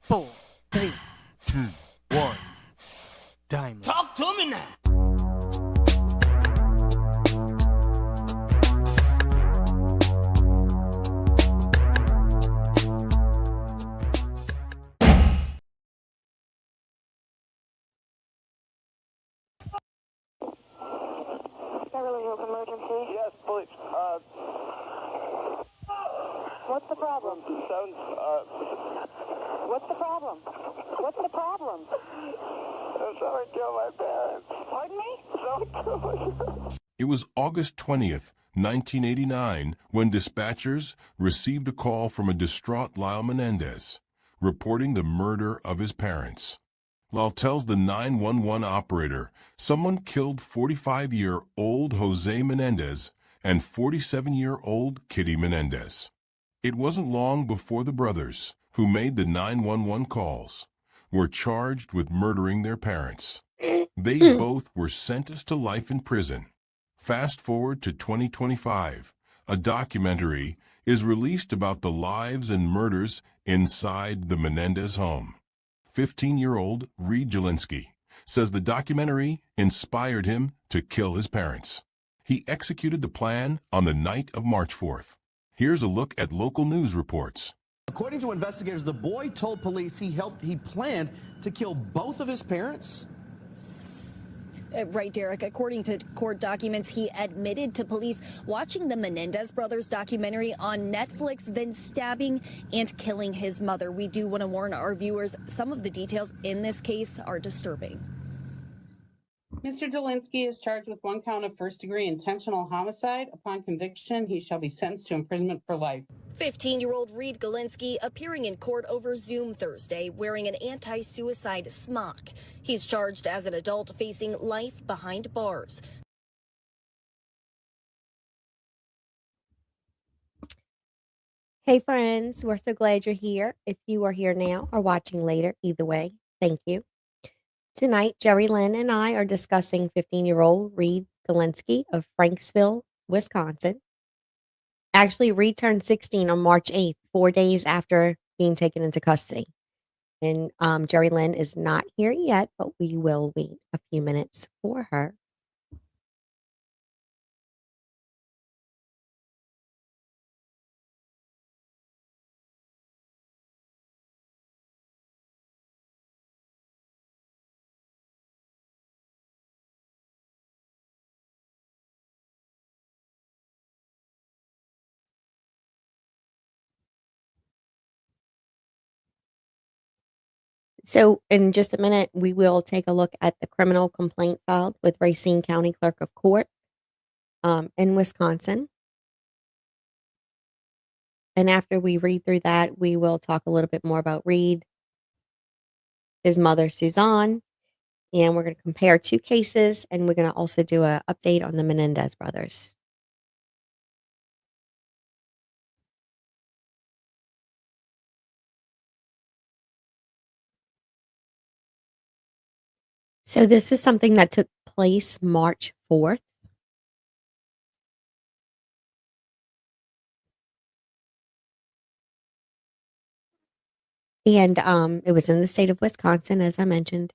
4, 3, 2, 1. Diamond. Talk to me now. Beverly Hills emergency. Yes, please. What's the problem? What's the problem? What's the problem? Someone killed my parents. Pardon me? Someone killed my parents. It was August 20th, 1989, when dispatchers received a call from a distraught Lyle Menendez, reporting the murder of his parents. Lyle tells the 911 operator someone killed 45-year-old Jose Menendez and 47-year-old Kitty Menendez. It wasn't long before the brothers, who made the 911 calls, were charged with murdering their parents. They both were sentenced to life in prison. Fast forward to 2025, a documentary is released about the lives and murders inside the Menendez home. 15-year-old Reed Jelinski says the documentary inspired him to kill his parents. He executed the plan on the night of March 4th. Here's a look at local news reports. According to investigators, the boy told police he planned to kill both of his parents. Right, Derek. According to court documents, he admitted to police watching the Menendez Brothers documentary on Netflix, then stabbing and killing his mother. We do want to warn our viewers, some of the details in this case are disturbing. Mr. Jelinski is charged with 1 count of first-degree intentional homicide. Upon conviction, he shall be sentenced to imprisonment for life. 15-year-old Reed Jelinski appearing in court over Zoom Thursday wearing an anti-suicide smock. He's charged as an adult facing life behind bars. Hey friends, we're so glad you're here. If you are here now or watching later, either way, thank you. Tonight, Jerry Lynn and I are discussing 15-year-old Reed Jelinski of Franksville, Wisconsin. Actually, Reed turned 16 on March 8th, 4 days after being taken into custody. And Jerry Lynn is not here yet, but we will wait a few minutes for her. So in just a minute, we will take a look at the criminal complaint filed with Racine County Clerk of Court in Wisconsin. And after we read through that, we will talk a little bit more about Reed, his mother, Suzanne, and we're going to compare 2 cases, and we're going to also do an update on the Menendez brothers. So this is something that took place March 4th. And it was in the state of Wisconsin, as I mentioned.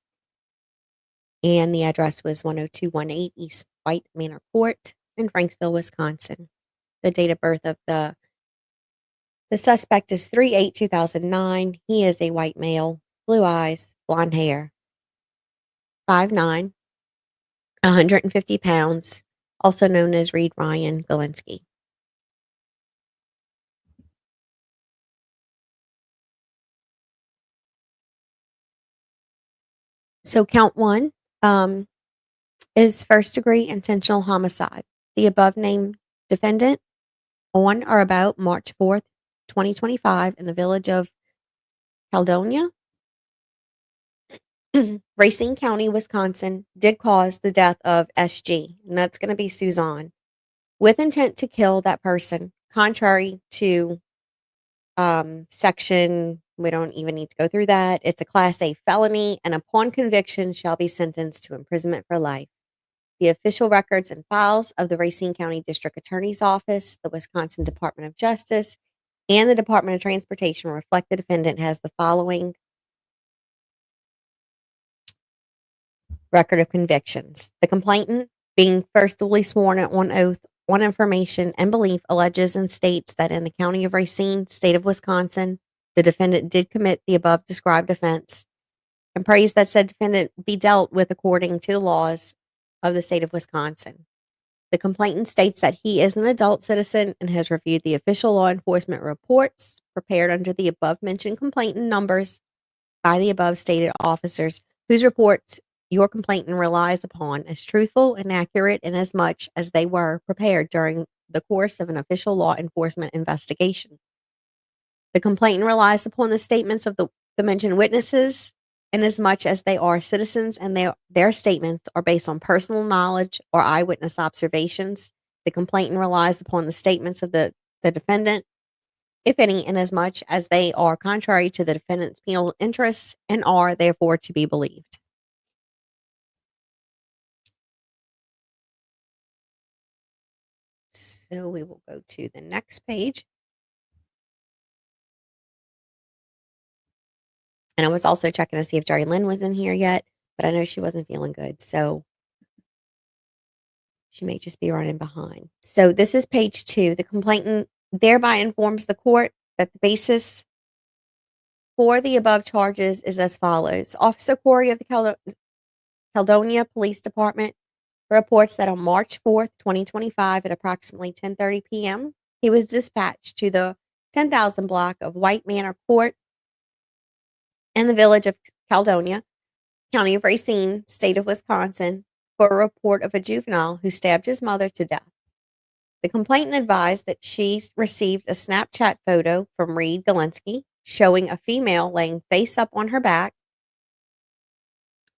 And the address was 10218 East White Manor Court in Franksville, Wisconsin. The date of birth of the suspect is 3/8/2009. He is a white male, blue eyes, blonde hair, 5'9", 150 pounds, also known as Reed Ryan Jelinski. So count 1 is first-degree intentional homicide. The above-named defendant on or about March 4th, 2025 in the village of Caledonia, Racine County, Wisconsin, did cause the death of SG, and that's going to be Suzanne, with intent to kill that person, contrary to section, we don't even need to go through that. It's a Class A felony, and upon conviction shall be sentenced to imprisonment for life. The official records and files of the Racine County District Attorney's Office, the Wisconsin Department of Justice, and the Department of Transportation reflect the defendant has the following record of convictions. The complainant, being first duly sworn on oath on information and belief, alleges and states that in the county of Racine, state of Wisconsin, the defendant did commit the above described offense and prays that said defendant be dealt with according to the laws of the state of Wisconsin. The complainant states that he is an adult citizen and has reviewed the official law enforcement reports prepared under the above mentioned complainant numbers by the above stated officers, whose reports your complainant relies upon as truthful and accurate inasmuch as they were prepared during the course of an official law enforcement investigation. The complainant relies upon the statements of the mentioned witnesses inasmuch as they are citizens and their statements are based on personal knowledge or eyewitness observations. The complainant relies upon the statements of the defendant, if any, inasmuch as they are contrary to the defendant's penal interests and are therefore to be believed. So we will go to the next page. And I was also checking to see if Jerry Lynn was in here yet, but I know she wasn't feeling good. So she may just be running behind. So this is page 2. The complainant thereby informs the court that the basis for the above charges is as follows. Officer Corey of the Caledonia Police Department reports that on March 4th, 2025 at approximately 10:30 p.m., he was dispatched to the 10,000 block of White Manor Court in the village of Caledonia, County of Racine, State of Wisconsin, for a report of a juvenile who stabbed his mother to death. The complainant advised that she received a Snapchat photo from Reed Galinsky showing a female laying face up on her back.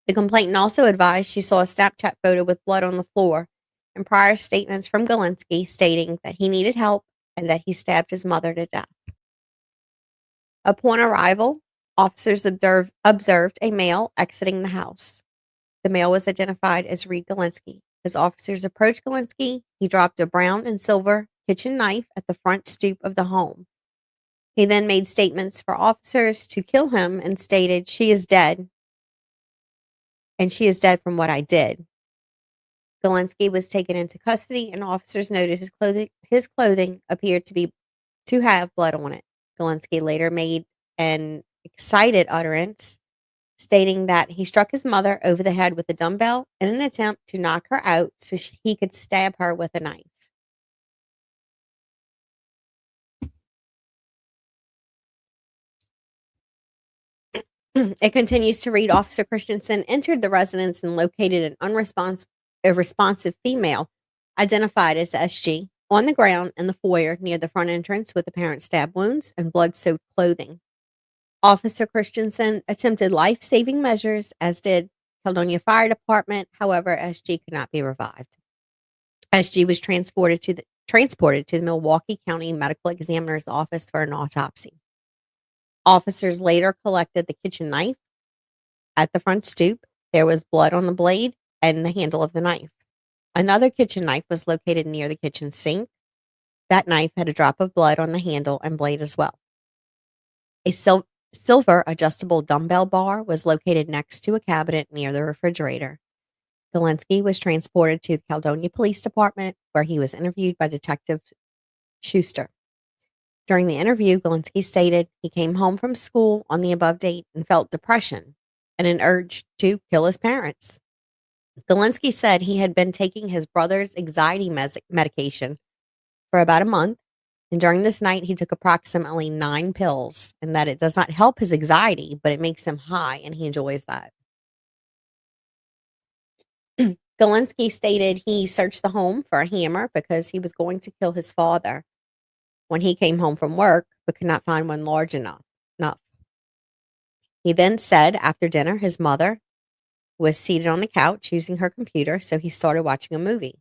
The complainant also advised she saw a Snapchat photo with blood on the floor and prior statements from Galinsky stating that he needed help and that he stabbed his mother to death. Upon arrival, officers observed a male exiting the house. The male was identified as Reed Galinsky. As officers approached Galinsky, he dropped a brown and silver kitchen knife at the front stoop of the home. He then made statements for officers to kill him and stated, "She is dead, and she is dead from what I did." Galinsky was taken into custody, and officers noted his clothing appeared to have blood on it. Galinsky later made an excited utterance stating that he struck his mother over the head with a dumbbell in an attempt to knock her out so he could stab her with a knife. It continues to read, Officer Christensen entered the residence and located a responsive female identified as SG on the ground in the foyer near the front entrance with apparent stab wounds and blood-soaked clothing. Officer Christensen attempted life-saving measures, as did Caledonia Fire Department. However, SG could not be revived. SG was transported to the Milwaukee County Medical Examiner's office for an autopsy. Officers later collected the kitchen knife at the front stoop. There was blood on the blade and the handle of the knife. Another kitchen knife was located near the kitchen sink. That knife had a drop of blood on the handle and blade as well. A silver adjustable dumbbell bar was located next to a cabinet near the refrigerator. Galinsky was transported to the Caledonia Police Department, where he was interviewed by Detective Schuster. During the interview, Galinsky stated he came home from school on the above date and felt depression and an urge to kill his parents. Galinsky said he had been taking his brother's anxiety medication for about a month, and during this night he took approximately 9 pills, and that it does not help his anxiety, but it makes him high, and he enjoys that. Galinsky stated he searched the home for a hammer because he was going to kill his father when he came home from work, but could not find one large enough. He then said after dinner his mother was seated on the couch using her computer, so he started watching a movie.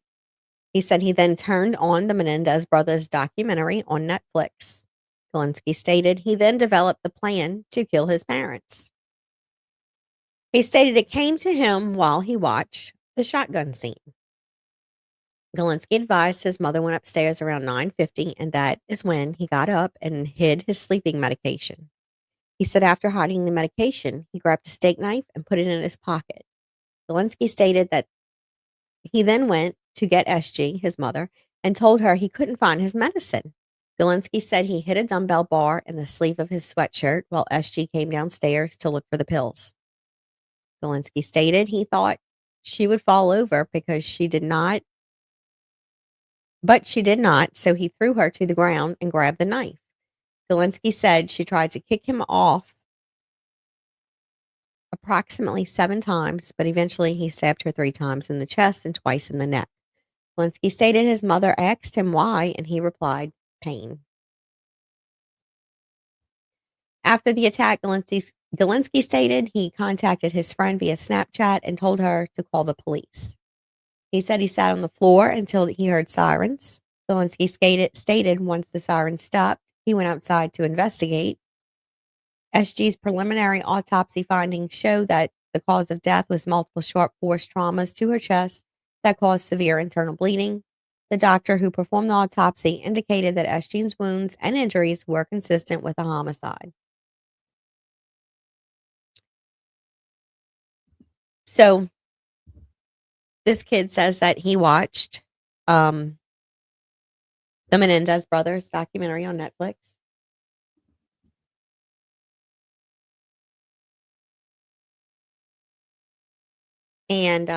He said he then turned on the Menendez Brothers documentary on Netflix. Galinsky stated he then developed the plan to kill his parents. He stated it came to him while he watched the shotgun scene. Galinsky advised his mother went upstairs around 9:50, and that is when he got up and hid his sleeping medication. He said after hiding the medication, he grabbed a steak knife and put it in his pocket. Zelensky stated that he then went to get SG, his mother, and told her he couldn't find his medicine. Zelensky said he hid a dumbbell bar in the sleeve of his sweatshirt while SG came downstairs to look for the pills. Zelensky stated he thought she would fall over because she did not, but she did not, so he threw her to the ground and grabbed the knife. Zelensky said she tried to kick him off approximately 7 times, but eventually he stabbed her 3 times in the chest and twice in the neck. Zelensky stated his mother asked him why, and he replied, pain. After the attack, Zelensky stated he contacted his friend via Snapchat and told her to call the police. He said he sat on the floor until he heard sirens. Zelensky stated once the sirens stopped, he went outside to investigate. SG's preliminary autopsy findings show that the cause of death was multiple sharp force traumas to her chest that caused severe internal bleeding. The doctor who performed the autopsy indicated that SG's wounds and injuries were consistent with a homicide. So, this kid says that he watched the Menendez Brothers documentary on Netflix. And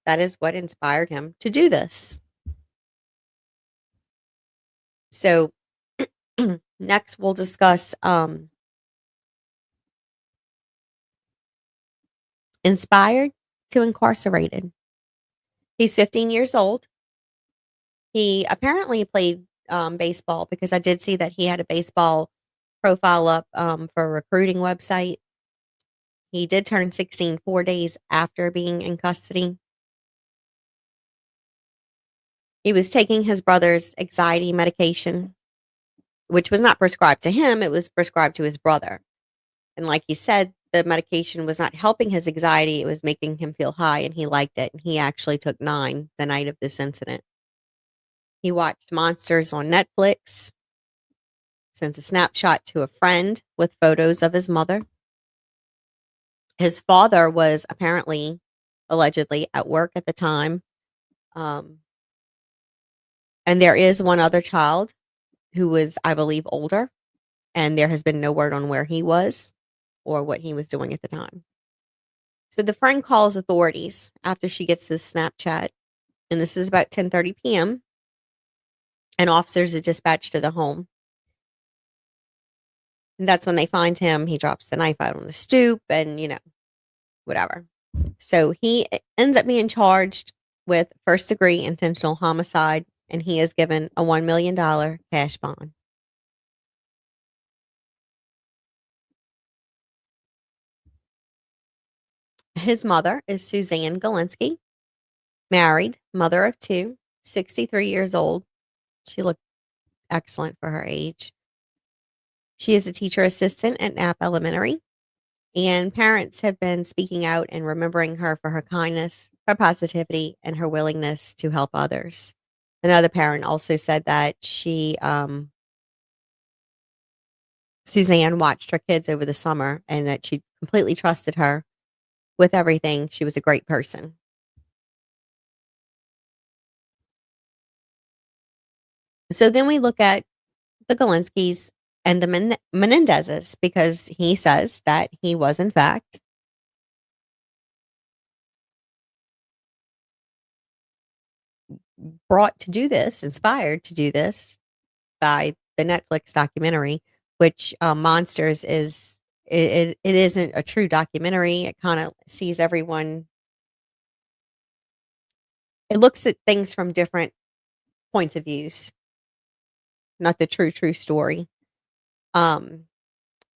that is what inspired him to do this. So, next we'll discuss inspired to incarcerated. He's 15 years old. He apparently played baseball because I did see that he had a baseball profile up for a recruiting website. He did turn 16 4 days after being in custody. He was taking his brother's anxiety medication, which was not prescribed to him. It was prescribed to his brother. And like he said, the medication was not helping his anxiety. It was making him feel high, and he liked it. And he actually took 9 the night of this incident. He watched Monsters on Netflix, sends a snapshot to a friend with photos of his mother. His father was apparently, allegedly, at work at the time. And there is one other child who was, I believe, older. And there has been no word on where he was or what he was doing at the time. So the friend calls authorities after she gets this Snapchat. And this is about 10:30 p.m. And officers are dispatched to the home. And that's when they find him. He drops the knife out on the stoop and, whatever. So he ends up being charged with first-degree intentional homicide, and he is given a $1 million cash bond. His mother is Suzanne Zelensky, married, mother of 2, 63 years old. She looked excellent for her age. She is a teacher assistant at Knapp Elementary, and parents have been speaking out and remembering her for her kindness, her positivity, and her willingness to help others. Another parent also said that Suzanne watched her kids over the summer and that she completely trusted her with everything. She was a great person. So then we look at the Zelenskys and the Menendezes, because he says that he was, in fact, brought to do this, inspired to do this by the Netflix documentary, which Monsters is. It isn't a true documentary. It kind of sees everyone. It looks at things from different points of views, not the true story.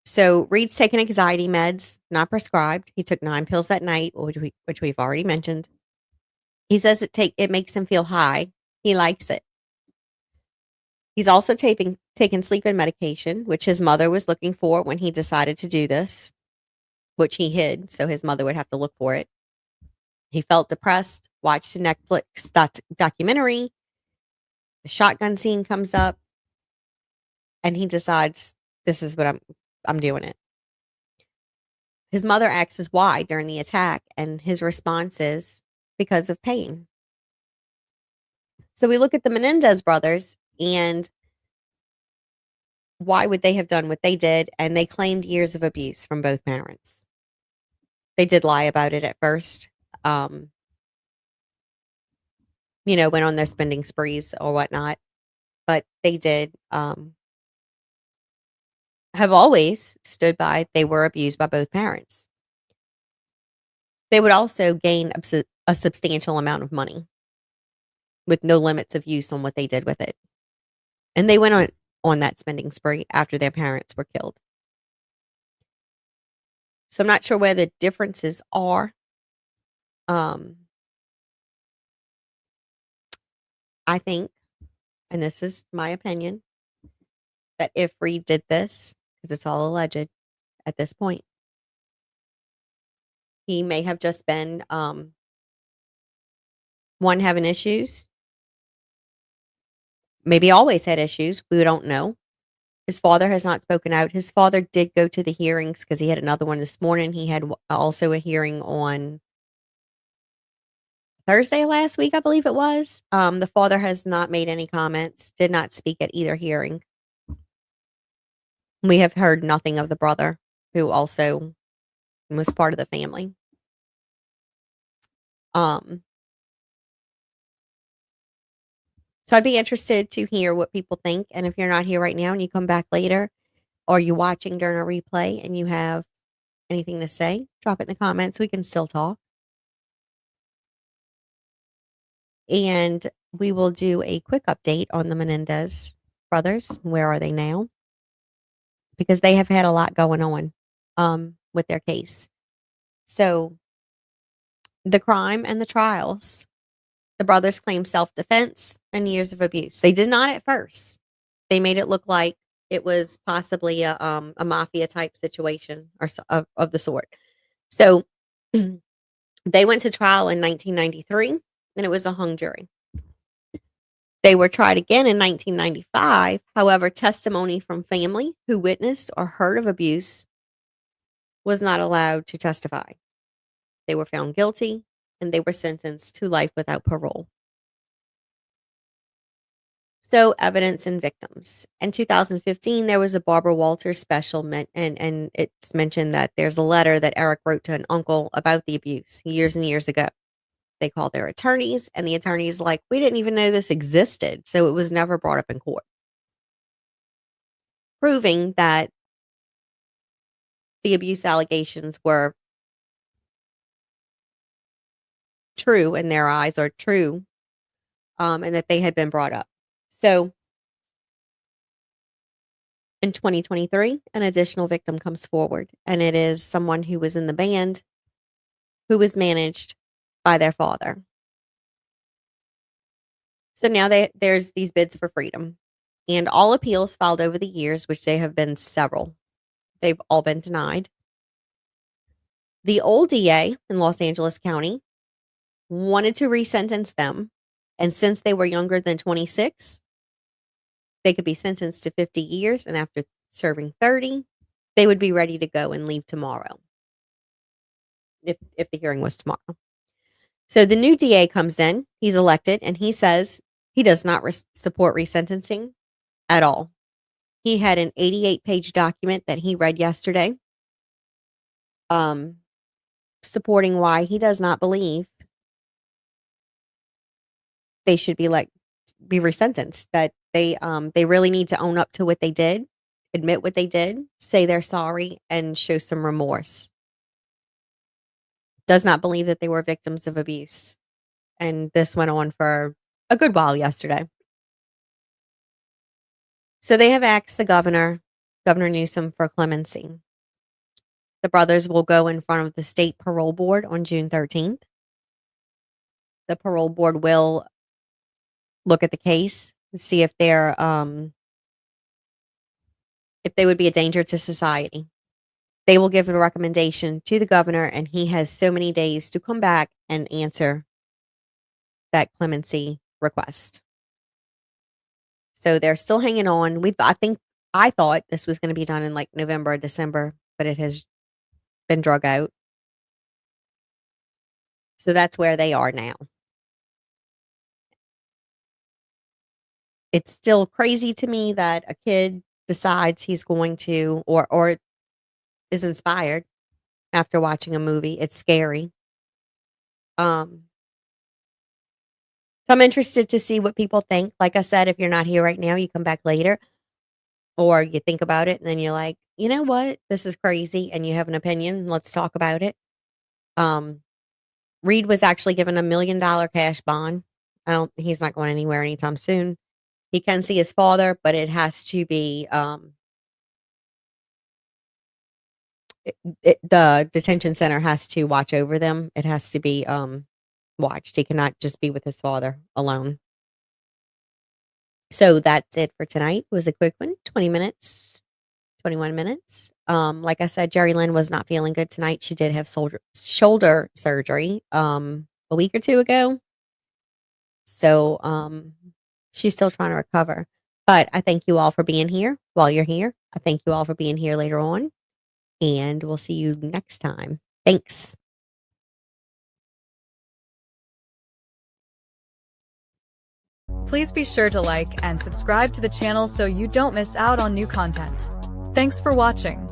So Reed's taking anxiety meds, not prescribed. He took 9 pills that night, which we've already mentioned. He says it makes him feel high. He likes it. He's also taking sleeping medication, which his mother was looking for when he decided to do this, which he hid, so his mother would have to look for it. He felt depressed, watched a Netflix documentary. The shotgun scene comes up, and he decides, this is what I'm doing it. His mother asks why during the attack, and his response is because of pain. So we look at the Menendez brothers, and why would they have done what they did? And they claimed years of abuse from both parents. They did lie about it at first. Went on their spending sprees or whatnot, but they did have always stood by they were abused by both parents. They would also gain a substantial amount of money with no limits of use on what they did with it. And they went on that spending spree after their parents were killed. So I'm not sure where the differences are. I think, and this is my opinion, that if Reed did this, because it's all alleged at this point, he may have just been one, having issues, maybe always had issues. We don't know. His father has not spoken out. His father did go to the hearings because he had another one this morning. He had also a hearing on Thursday last week, I believe it was. The father has not made any comments, did not speak at either hearing. We have heard nothing of the brother, who also was part of the family. So I'd be interested to hear what people think. And if you're not here right now and you come back later, or you're watching during a replay and you have anything to say, drop it in the comments. We can still talk. And we will do a quick update on the Menendez brothers. Where are they now? Because they have had a lot going on with their case. So the crime and the trials. The brothers claim self-defense and years of abuse. They did not at first. They made it look like it was possibly a mafia type situation or of the sort. So they went to trial in 1993, and it was a hung jury. They were tried again in 1995. However, testimony from family who witnessed or heard of abuse was not allowed to testify. They were found guilty, and they were sentenced to life without parole. So, evidence and victims. In 2015, there was a Barbara Walters special, and it's mentioned that there's a letter that Eric wrote to an uncle about the abuse years and years ago. They called their attorneys, and the attorneys like, we didn't even know this existed, so it was never brought up in court. Proving that the abuse allegations were true in their eyes, or true, and that they had been brought up. So in 2023, an additional victim comes forward, and it is someone who was in the band who was managed by their father. So now there's these bids for freedom, and all appeals filed over the years, which they have been several, they've all been denied. The old DA in Los Angeles County wanted to resentence them, and since they were younger than 26, they could be sentenced to 50 years, and after serving 30, they would be ready to go and leave tomorrow, if the hearing was tomorrow. So the new DA comes in, he's elected, and he says he does not support resentencing at all. He had an 88-page document that he read yesterday, supporting why he does not believe they should be resentenced, that they really need to own up to what they did, admit what they did, say they're sorry, and show some remorse. Does not believe that they were victims of abuse. And this went on for a good while yesterday. So they have asked the Governor Newsom, for clemency. The brothers will go in front of the state parole board on June 13th. The parole board will look at the case and see if they're if they would be a danger to society. They will give a recommendation to the governor, and he has so many days to come back and answer that clemency request. So they're still hanging on. I thought this was going to be done in like November or December, but it has been drug out. So that's where they are now. It's still crazy to me that a kid decides he's going to, or is inspired after watching a movie. It's scary. So I'm interested to see what people think. Like I said, if you're not here right now, you come back later, or you think about it and then you're like, you know what? This is crazy. And you have an opinion. Let's talk about it. Reed was actually given $1 million cash bond. He's not going anywhere anytime soon. He can see his father, but it has to be, the detention center has to watch over them. It has to be, watched. He cannot just be with his father alone. So that's it for tonight. It was a quick one, 20 minutes, 21 minutes. Like I said, Jerry Lynn was not feeling good tonight. She did have shoulder surgery, a week or two ago. So, she's still trying to recover. But I thank you all for being here while you're here. I thank you all for being here later on. And we'll see you next time. Thanks. Please be sure to like and subscribe to the channel so you don't miss out on new content. Thanks for watching.